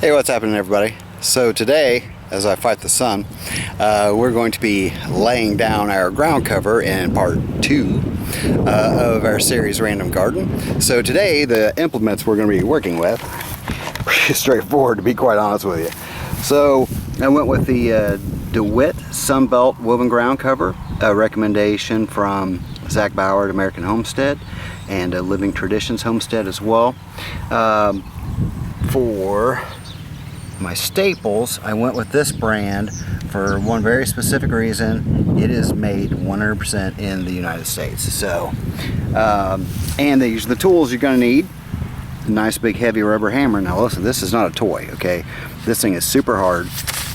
Hey, what's happening, everybody? So today, as I fight the sun, we're going to be laying down our ground cover in part 2 of our series Random Garden. So today, the implements we're going to be working with, pretty straightforward to be quite honest with you. So I went with the DeWitt Sunbelt woven ground cover, a recommendation from Zach Bauer at American Homestead and Living Traditions Homestead as well. For my staples, I went with this brand for one very specific reason. It is made 100% in the United States. So, and these are the tools you're going to need. A nice big heavy rubber hammer. Now listen, this is not a toy, okay? This thing is super hard.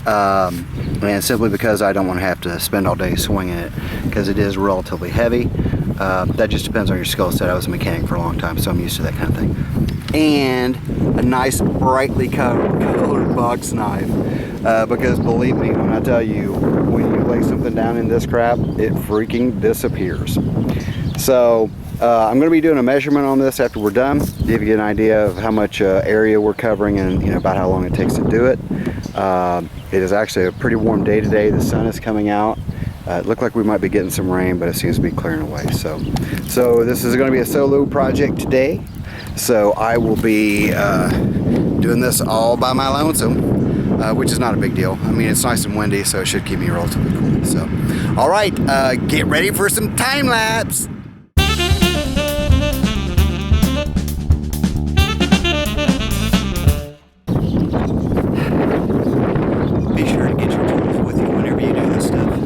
And simply because I don't want to have to spend all day swinging it, because it is relatively heavy. That just depends on your skill set. I was a mechanic for a long time, so I'm used to that kind of thing. And a nice brightly colored box knife, because believe me when I tell you, when you lay something down in this crap, it freaking disappears. So I'm going to be doing a measurement on this after we're done, give you an idea of how much area we're covering and about how long it takes to do it. It is actually a pretty warm day today. The sun is coming out. It looked like we might be getting some rain, but it seems to be clearing away. So this is going to be a solo project today. So I will be doing this all by my lonesome, which is not a big deal. I mean, it's nice and windy, so it should keep me relatively cool. So, all right, get ready for some time lapse. Be sure to get your tools with you whenever you do this stuff.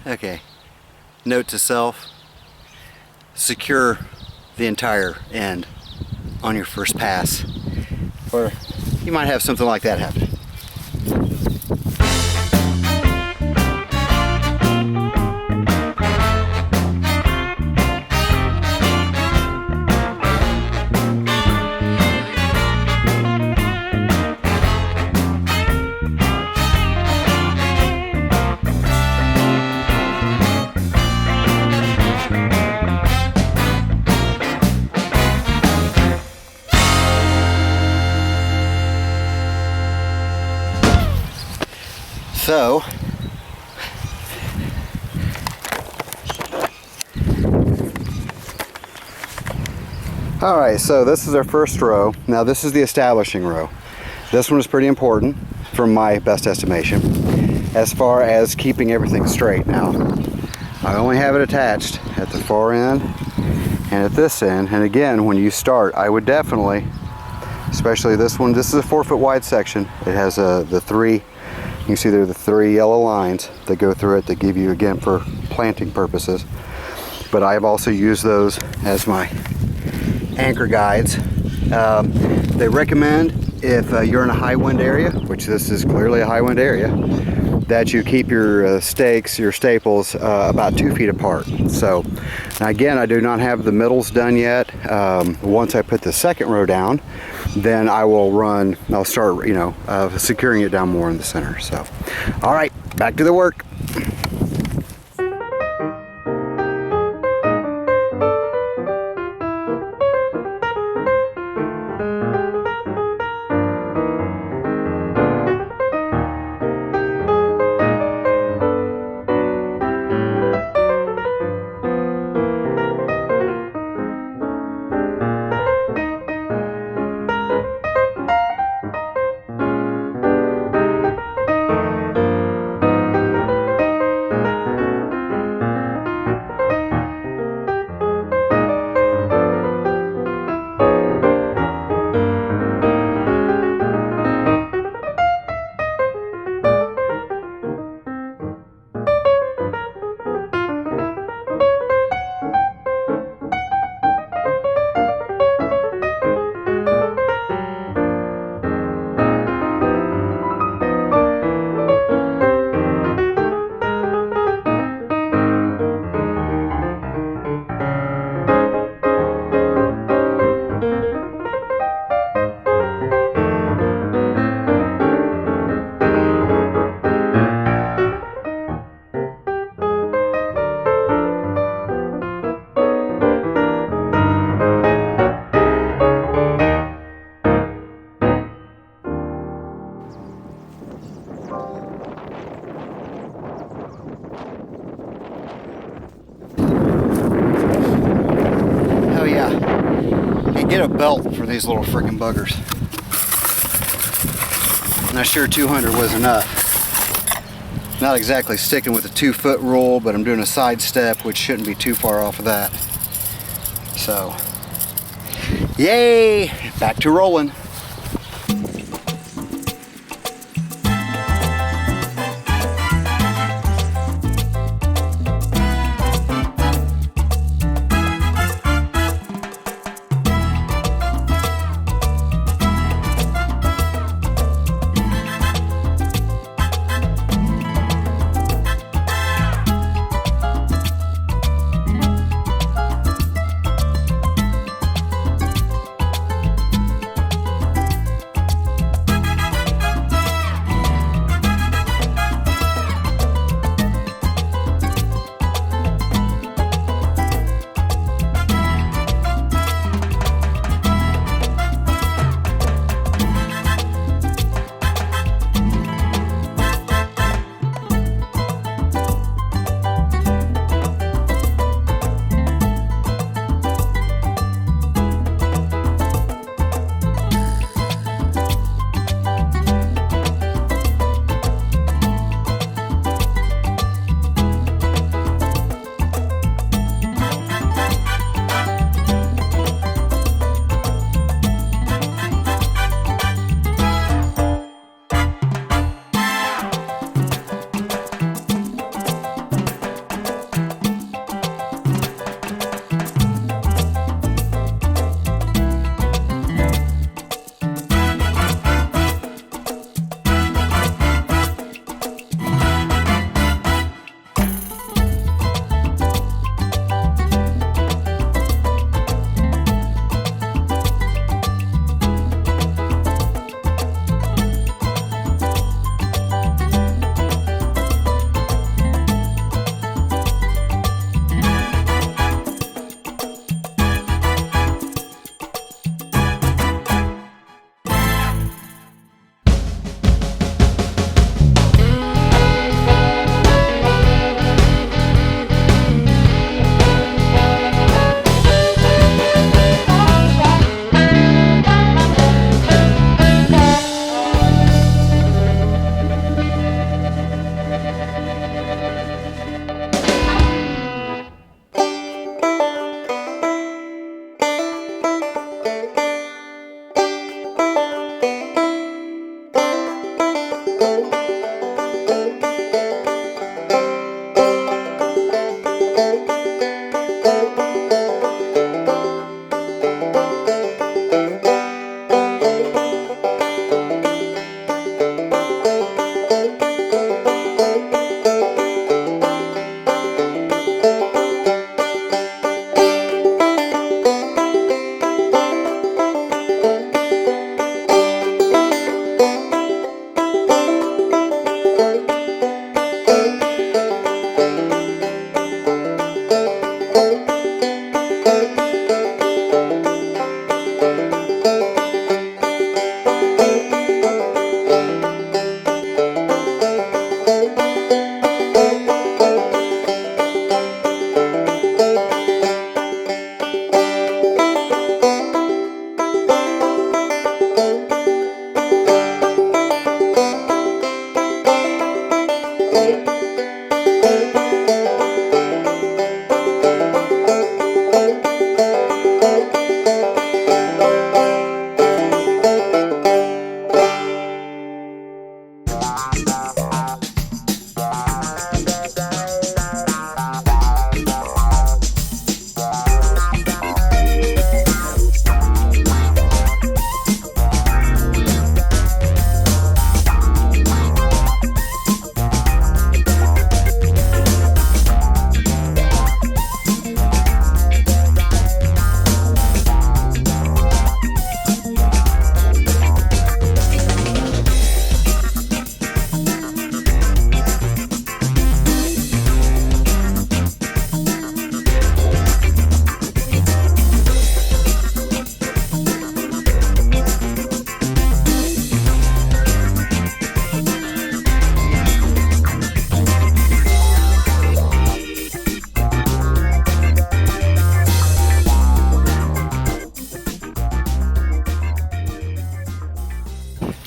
Okay, note to self, secure the entire end on your first pass, or you might have something like that happen. So, alright, so this is our first row. Now this is the establishing row. This one is pretty important from my best estimation as far as keeping everything straight. Now, I only have it attached at the far end and at this end, and again, when you start, I would definitely, especially this one, this is a 4 foot wide section. It has the three, you can see there are the 3 yellow lines that go through it that give you, again, for planting purposes. But I have also used those as my anchor guides. They recommend if you're in a high wind area, which this is clearly a high wind area, that you keep your stakes, your staples, about 2 feet apart. So, now again, I do not have the middles done yet. Once I put the second row down, then I'll start, securing it down more in the center. So, all right, back to the work. belt for these little freaking buggers. Not sure 200 was enough. Not exactly sticking with the 2-foot rule, but I'm doing a side step, which shouldn't be too far off of that. So, yay! Back to rolling.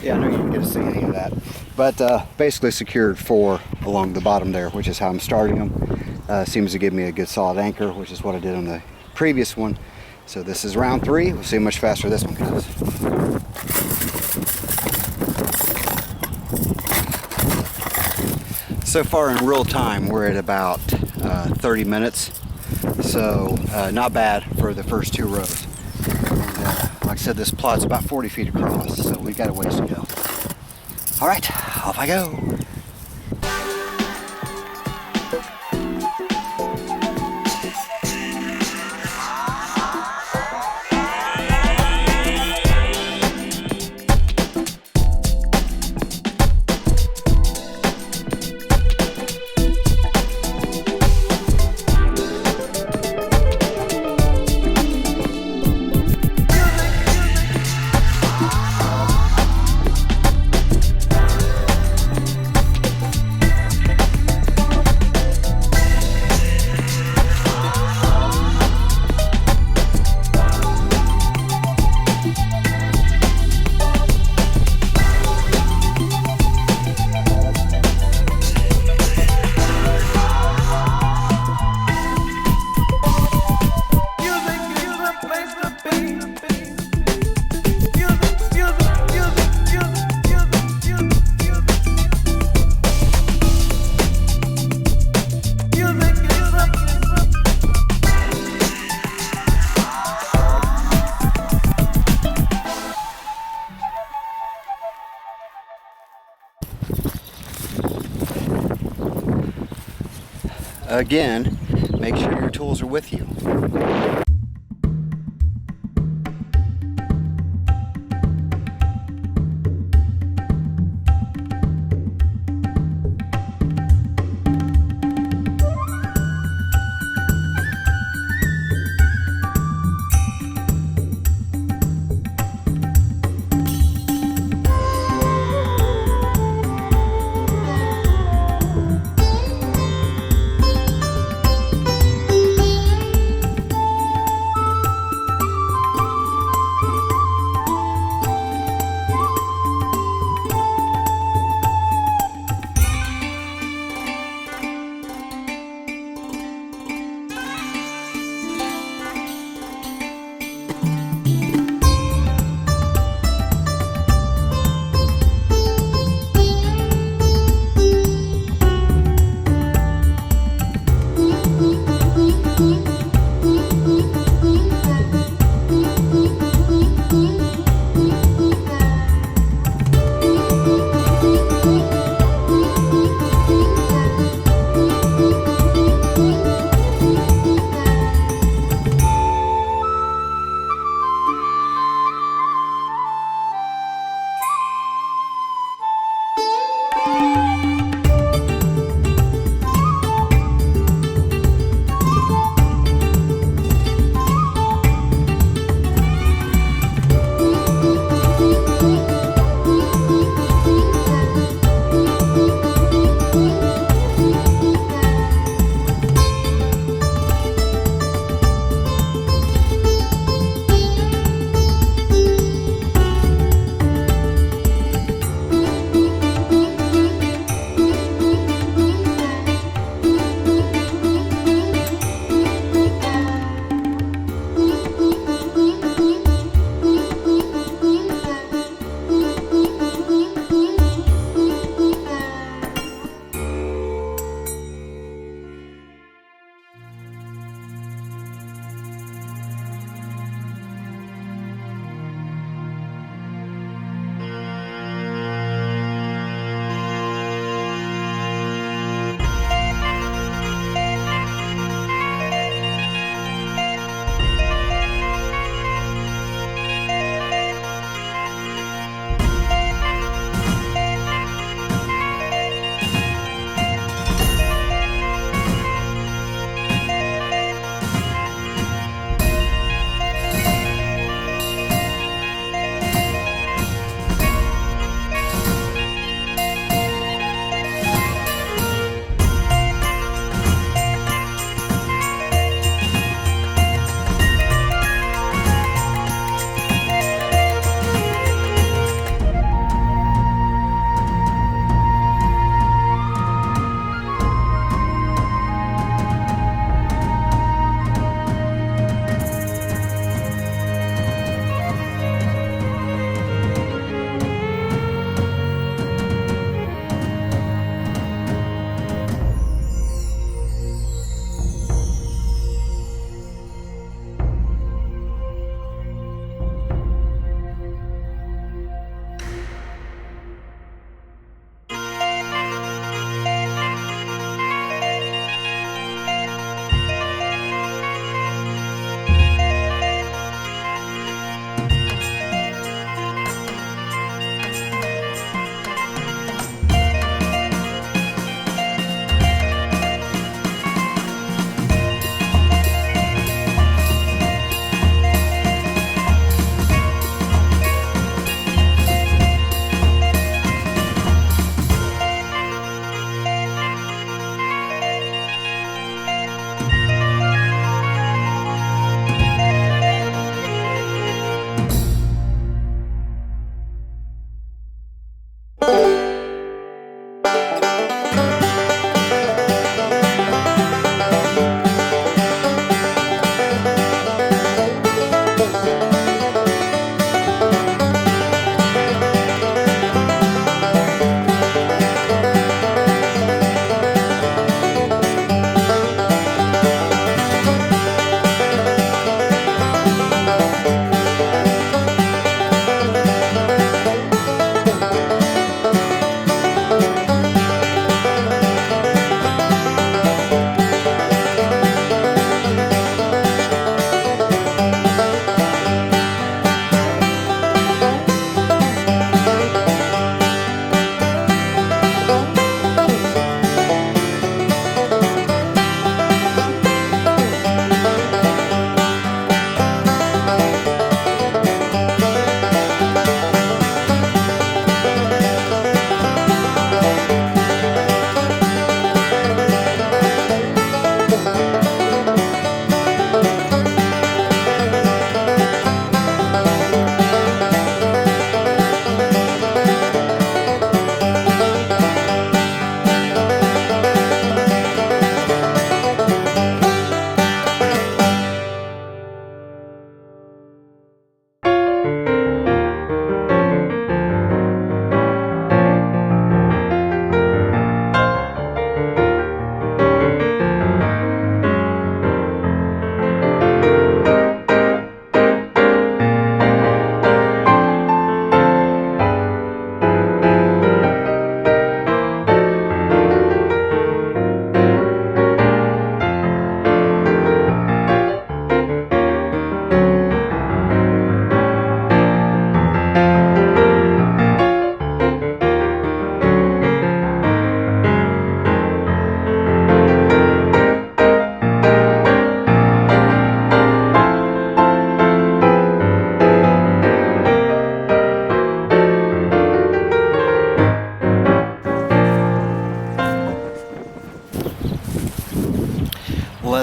Yeah, I know you didn't get to see any of that. But basically secured 4 along the bottom there, which is how I'm starting them. Seems to give me a good solid anchor, which is what I did on the previous one. So this is round 3. We'll see how much faster this one goes. So far in real time, we're at about 30 minutes. So not bad for the first 2 rows. And, like I said, this plot's about 40 feet across, so we got a ways to go. All right, off I go. Again, make sure your tools are with you.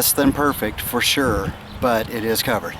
less than perfect for sure, but it is covered.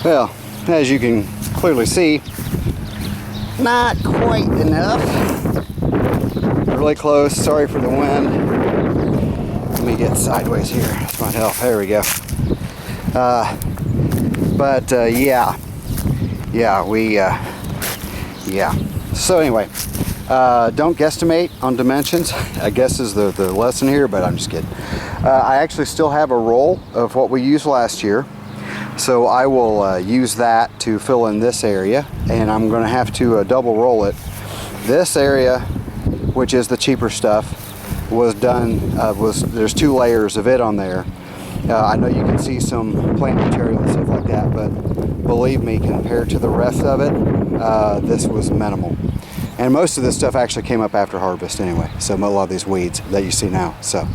Well, as you can clearly see, not quite enough. Really close. Sorry for the wind. Let me get sideways here. This might help. There we go. Yeah. So anyway, don't guesstimate on dimensions, I guess is the lesson here, but I'm just kidding. I actually still have a roll of what we used last year. So I will use that to fill in this area, and I'm going to have to double roll it. This area, which is the cheaper stuff, was done, there's 2 layers of it on there. I know you can see some plant material and stuff like that, but believe me, compared to the rest of it, this was minimal. And most of this stuff actually came up after harvest anyway, so a lot of these weeds that you see now. So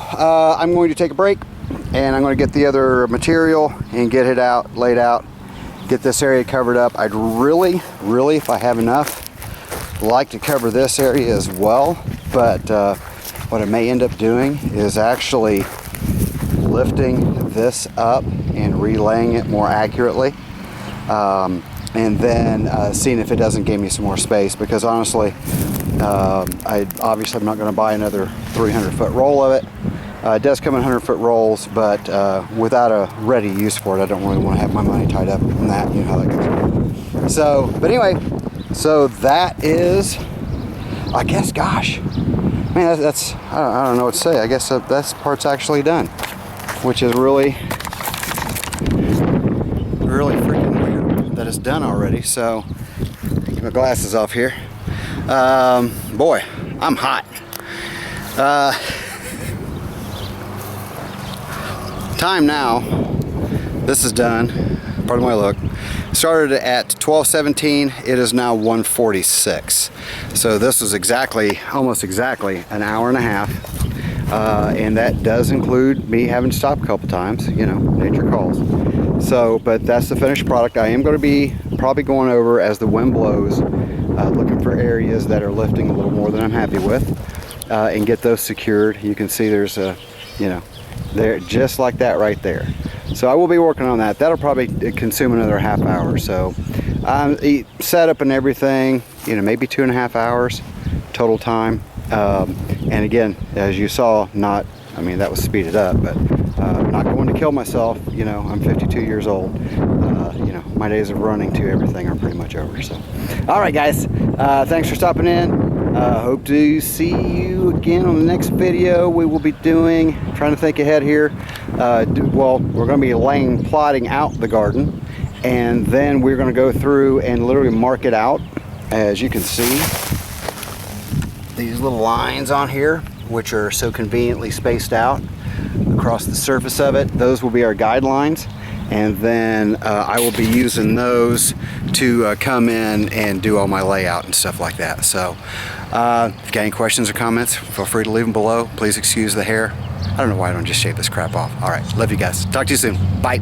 I'm going to take a break, and I'm going to get the other material and get it out, laid out, get this area covered up. I'd really, if I have enough, like to cover this area as well, but what I may end up doing is actually lifting this up and relaying it more accurately, and then seeing if it doesn't give me some more space, because honestly, I'm not going to buy another 300-foot roll of it. It does come in 100-foot rolls, but without a ready use for it, I don't really want to have my money tied up in that. You know how that goes. So, but anyway, so that is, I guess, gosh, man, that's I don't know what to say. I guess that part's actually done, which is really freaking weird that it's done already, so get my glasses off here. Boy, I'm hot. Time now, this is done. Pardon my look. Started at 12:17. It is now 1:46. So this was almost exactly an hour and a half. And that does include me having to stop a couple times, you know, nature calls. So, but that's the finished product. I am going to be probably going over as the wind blows, looking for areas that are lifting a little more than I'm happy with, and get those secured. You can see there's a, you know, there just like that right there. So I will be working on that. That'll probably consume another half hour. So setup and everything, you know, maybe 2.5 hours total time. And again, as you saw, I mean, that was speeded up, but not going to kill myself. You know, I'm 52 years old. You know, my days of running to everything are pretty much over. So, all right, guys, thanks for stopping in. Hope to see you again on the next video. We will be trying to think ahead here. Well, we're going to be plotting out the garden, and then we're going to go through and literally mark it out. As you can see, these little lines on here, which are so conveniently spaced out across the surface of it, those will be our guidelines. And then I will be using those to come in and do all my layout and stuff like that. So if you got any questions or comments, feel free to leave them below. Please excuse the hair. I don't know why I don't just shave this crap off. All right, love you guys. Talk to you soon. Bye.